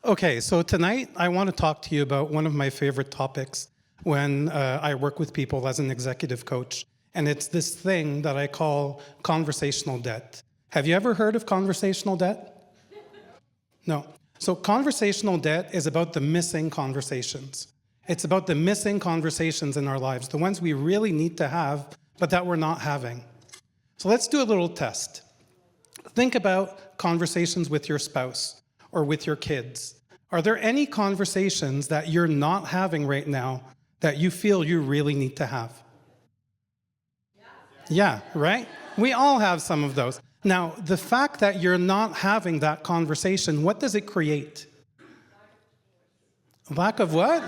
Okay, so tonight I want to talk to you about one of my favorite topics when I work with people as an executive coach, and it's this thing that I call conversational debt. Have you ever heard of conversational debt? No. So conversational debt is about the missing conversations. It's about the missing conversations in our lives, the ones we really need to have, but that we're not having. So let's do a little test. Think about conversations with your spouse or with your kids. Are there any conversations that you're not having right now that you feel you really need to have? Yeah, right? We all have some of those. Now, the fact that you're not having that conversation, what does it create? Lack of what?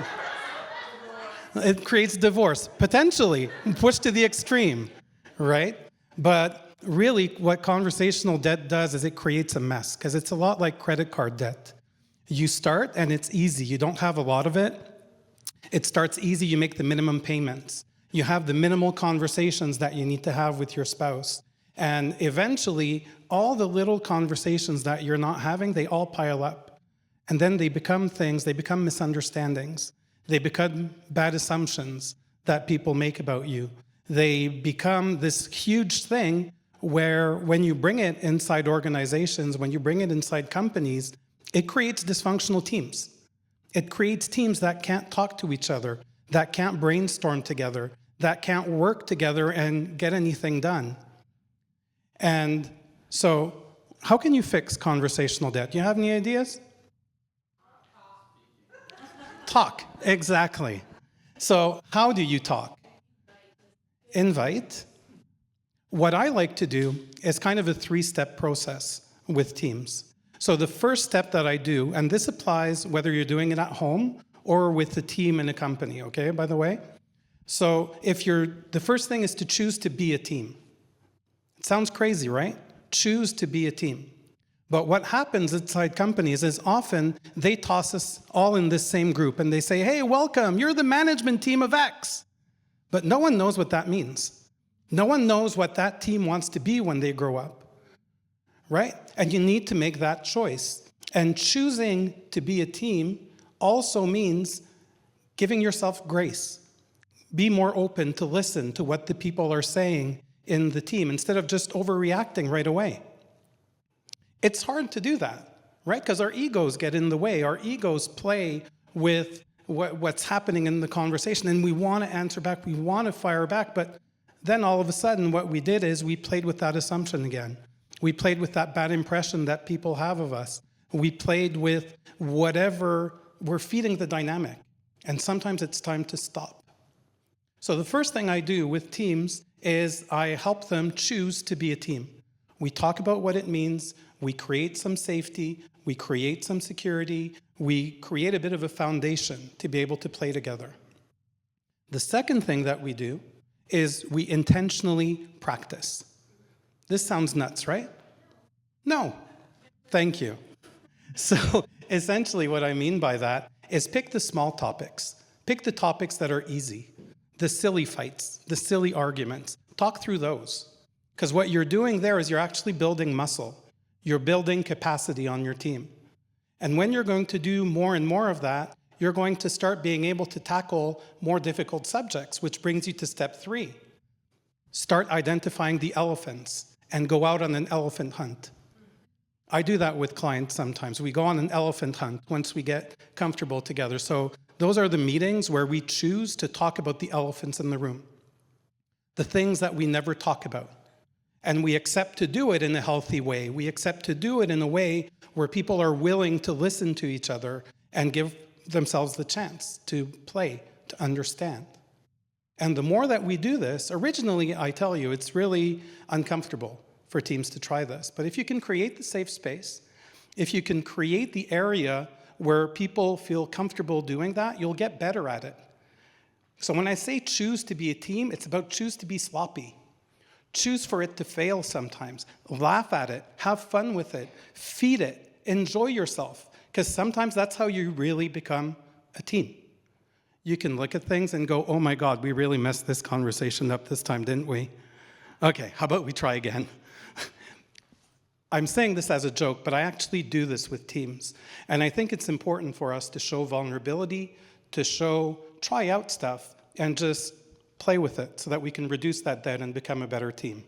It creates divorce, potentially, pushed to the extreme, right? But really, what conversational debt does is it creates a mess, because it's a lot like credit card debt. You start, and it's easy. You don't have a lot of it. It starts easy. You make the minimum payments. You have the minimal conversations that you need to have with your spouse. And eventually, all the little conversations that you're not having, they all pile up. And then they become things, they become misunderstandings. They become bad assumptions that people make about you. They become this huge thing where when you bring it inside organizations, when you bring it inside companies, it creates dysfunctional teams. It creates teams that can't talk to each other, that can't brainstorm together, that can't work together and get anything done. And so, how can you fix conversational debt? Do you have any ideas? Talk, exactly. So, how do you talk? Invite. What I like to do is kind of a three-step process with teams. So the first step that I do, and this applies whether you're doing it at home or with a team in a company, okay, by the way? So the first thing is to choose to be a team. It sounds crazy, right? Choose to be a team. But what happens inside companies is often they toss us all in this same group and they say, hey, welcome, you're the management team of X. But no one knows what that means. No one knows what that team wants to be when they grow up, right? And you need to make that choice. And choosing to be a team also means giving yourself grace. Be more open to listen to what the people are saying in the team instead of just overreacting right away. It's hard to do that, right? Because our egos get in the way. Our egos play with what's happening in the conversation, and we want to answer back, we want to fire back, but then all of a sudden what we did is we played with that assumption again. We played with that bad impression that people have of us. We played with whatever, we're feeding the dynamic, and sometimes it's time to stop. So the first thing I do with teams is I help them choose to be a team. We talk about what it means, we create some safety, we create some security, we create a bit of a foundation to be able to play together. The second thing that we do is we intentionally practice. This sounds nuts, right? No. Thank you. So essentially what I mean by that is pick the small topics. Pick the topics that are easy. The silly fights, the silly arguments. Talk through those. Because what you're doing there is you're actually building muscle. You're building capacity on your team. And when you're going to do more and more of that, you're going to start being able to tackle more difficult subjects, which brings you to step 3. Start identifying the elephants and go out on an elephant hunt. I do that with clients sometimes. We go on an elephant hunt once we get comfortable together. So those are the meetings where we choose to talk about the elephants in the room, the things that we never talk about. And we accept to do it in a healthy way. We accept to do it in a way where people are willing to listen to each other and give themselves the chance to play, to understand. And the more that we do this, originally, I tell you, it's really uncomfortable for teams to try this. But if you can create the safe space, if you can create the area where people feel comfortable doing that, you'll get better at it. So when I say choose to be a team, it's about choose to be sloppy. Choose for it to fail sometimes. Laugh at it. Have fun with it. Feed it. Enjoy yourself. Because sometimes that's how you really become a team. You can look at things and go, oh my God, we really messed this conversation up this time, didn't we? Okay, how about we try again? I'm saying this as a joke, but I actually do this with teams. And I think it's important for us to show vulnerability, to try out stuff, and just play with it so that we can reduce that debt and become a better team.